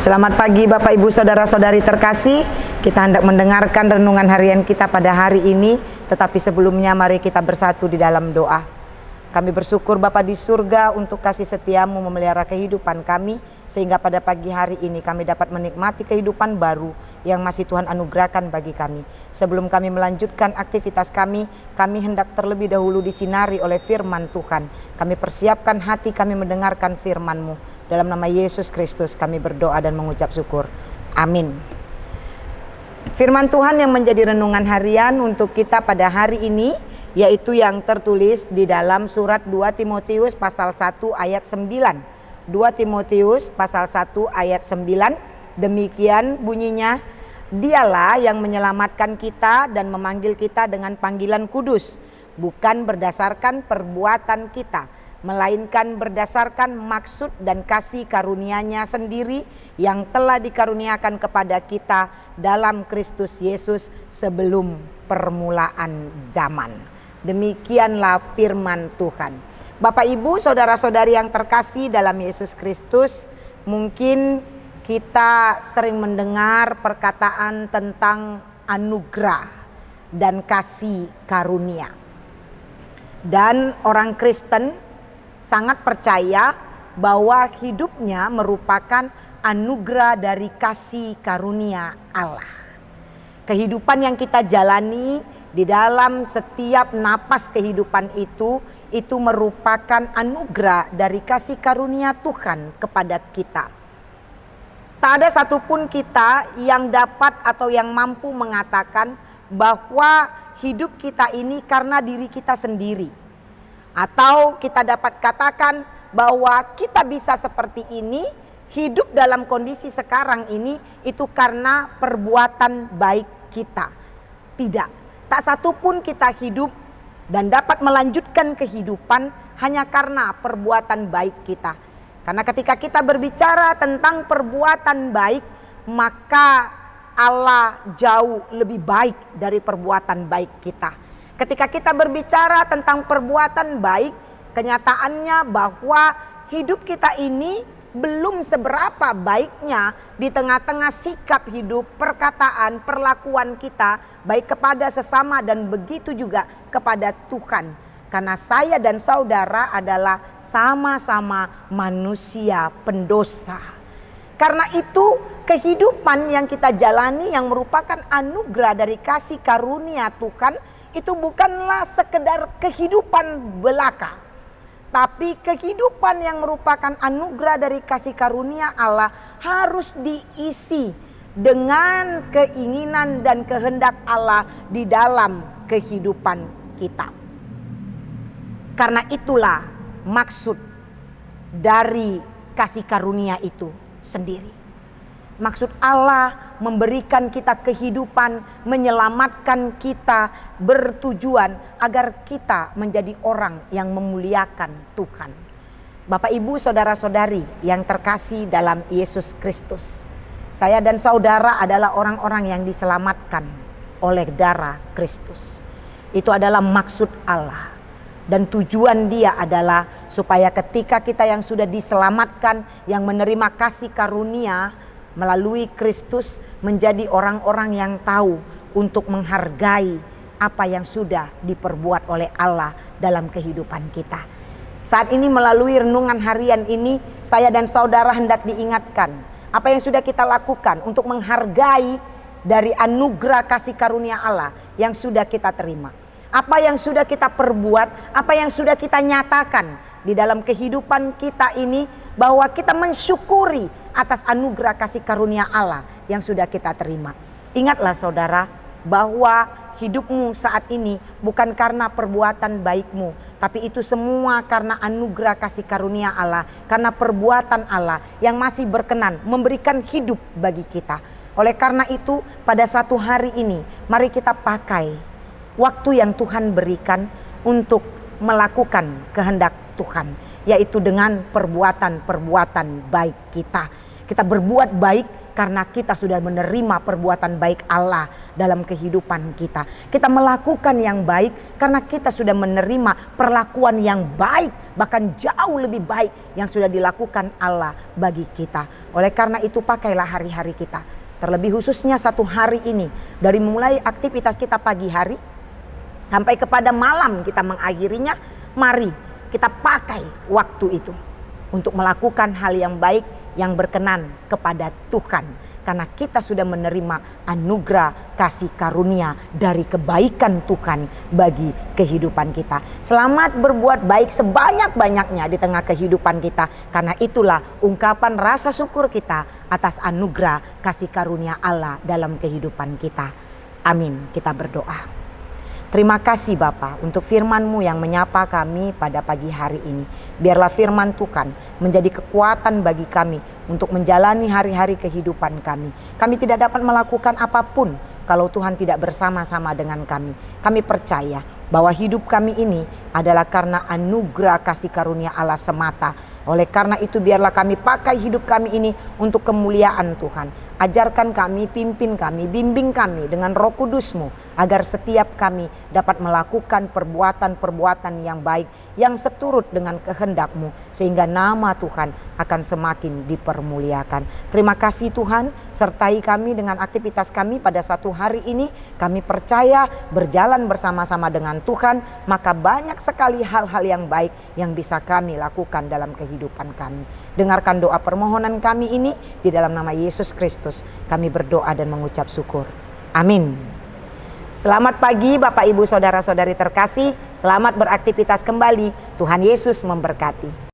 Selamat pagi Bapak Ibu Saudara-saudari terkasih. Kita hendak mendengarkan renungan harian kita pada hari ini. Tetapi sebelumnya mari kita bersatu di dalam doa. Kami bersyukur Bapa di surga untuk kasih setiamu memelihara kehidupan kami. Sehingga pada pagi hari ini kami dapat menikmati kehidupan baru yang masih Tuhan anugerahkan bagi kami. Sebelum kami melanjutkan aktivitas kami hendak terlebih dahulu disinari oleh firman Tuhan. Kami persiapkan hati kami mendengarkan firman-Mu. Dalam nama Yesus Kristus kami berdoa dan mengucap syukur. Amin. Firman Tuhan yang menjadi renungan harian untuk kita pada hari ini, yaitu yang tertulis di dalam surat 2 Timotius pasal 1 ayat 9. 2 Timotius pasal 1 ayat 9, demikian bunyinya, Dialah yang menyelamatkan kita dan memanggil kita dengan panggilan kudus, bukan berdasarkan perbuatan kita, melainkan berdasarkan maksud dan kasih karunia-Nya sendiri yang telah dikaruniakan kepada kita dalam Kristus Yesus sebelum permulaan zaman. Demikianlah firman Tuhan. Bapak Ibu, saudara-saudari yang terkasih dalam Yesus Kristus, mungkin kita sering mendengar perkataan tentang anugerah dan kasih karunia. Dan orang Kristen sangat percaya bahwa hidupnya merupakan anugerah dari kasih karunia Allah. Kehidupan yang kita jalani di dalam setiap napas kehidupan itu merupakan anugerah dari kasih karunia Tuhan kepada kita. Tak ada satupun kita yang dapat atau yang mampu mengatakan bahwa hidup kita ini karena diri kita sendiri. Atau kita dapat katakan bahwa kita bisa seperti ini, hidup dalam kondisi sekarang ini itu karena perbuatan baik kita. Tidak, tak satupun kita hidup dan dapat melanjutkan kehidupan hanya karena perbuatan baik kita. Karena ketika kita berbicara tentang perbuatan baik, maka Allah jauh lebih baik dari perbuatan baik kita. Ketika kita berbicara tentang perbuatan baik, kenyataannya bahwa hidup kita ini belum seberapa baiknya di tengah-tengah sikap hidup, perkataan, perlakuan kita, baik kepada sesama dan begitu juga kepada Tuhan. Karena saya dan saudara adalah sama-sama manusia pendosa. Karena itu kehidupan yang kita jalani yang merupakan anugerah dari kasih karunia Tuhan, itu bukanlah sekedar kehidupan belaka, tapi kehidupan yang merupakan anugerah dari kasih karunia Allah harus diisi dengan keinginan dan kehendak Allah di dalam kehidupan kita. Karena itulah maksud dari kasih karunia itu sendiri. Maksud Allah memberikan kita kehidupan, menyelamatkan kita, bertujuan agar kita menjadi orang yang memuliakan Tuhan. Bapak Ibu saudara-saudari yang terkasih dalam Yesus Kristus, saya dan saudara adalah orang-orang yang diselamatkan oleh darah Kristus. Itu adalah maksud Allah. Dan tujuan Dia adalah supaya ketika kita yang sudah diselamatkan, yang menerima kasih karunia melalui Kristus, menjadi orang-orang yang tahu untuk menghargai apa yang sudah diperbuat oleh Allah dalam kehidupan kita. Saat ini melalui renungan harian ini, saya dan saudara hendak diingatkan apa yang sudah kita lakukan untuk menghargai dari anugerah kasih karunia Allah yang sudah kita terima. Apa yang sudah kita perbuat, apa yang sudah kita nyatakan di dalam kehidupan kita ini, bahwa kita mensyukuri atas anugerah kasih karunia Allah yang sudah kita terima. Ingatlah saudara, bahwa hidupmu saat ini bukan karena perbuatan baikmu, tapi itu semua karena anugerah kasih karunia Allah, karena perbuatan Allah yang masih berkenan memberikan hidup bagi kita. Oleh karena itu, pada satu hari ini, mari kita pakai waktu yang Tuhan berikan untuk melakukan kehendak Tuhan, yaitu dengan perbuatan-perbuatan baik kita. Kita berbuat baik karena kita sudah menerima perbuatan baik Allah dalam kehidupan kita. Kita melakukan yang baik karena kita sudah menerima perlakuan yang baik, bahkan jauh lebih baik yang sudah dilakukan Allah bagi kita. Oleh karena itu pakailah hari-hari kita, terlebih khususnya satu hari ini, dari mulai aktivitas kita pagi hari sampai kepada malam kita mengakhirinya. Mari kita pakai waktu itu untuk melakukan hal yang baik yang berkenan kepada Tuhan, karena kita sudah menerima anugerah kasih karunia dari kebaikan Tuhan bagi kehidupan kita. Selamat berbuat baik sebanyak-banyaknya di tengah kehidupan kita, karena itulah ungkapan rasa syukur kita atas anugerah kasih karunia Allah dalam kehidupan kita. Amin. Kita berdoa. Terima kasih Bapa untuk firman-Mu yang menyapa kami pada pagi hari ini. Biarlah firman Tuhan menjadi kekuatan bagi kami untuk menjalani hari-hari kehidupan kami. Kami tidak dapat melakukan apapun kalau Tuhan tidak bersama-sama dengan kami. Kami percaya bahwa hidup kami ini adalah karena anugerah kasih karunia Allah semata. Oleh karena itu biarlah kami pakai hidup kami ini untuk kemuliaan Tuhan. Ajarkan kami, pimpin kami, bimbing kami dengan Roh Kudus-Mu, agar setiap kami dapat melakukan perbuatan-perbuatan yang baik, yang seturut dengan kehendak-Mu, sehingga nama Tuhan akan semakin dipermuliakan. Terima kasih Tuhan, sertai kami dengan aktivitas kami pada satu hari ini. Kami percaya berjalan bersama-sama dengan Tuhan, maka banyak sekali hal-hal yang baik yang bisa kami lakukan dalam kehidupan kami. Dengarkan doa permohonan kami ini di dalam nama Yesus Kristus. Kami berdoa dan mengucap syukur. Amin. Selamat pagi Bapak Ibu Saudara-saudari terkasih. Selamat beraktivitas kembali. Tuhan Yesus memberkati.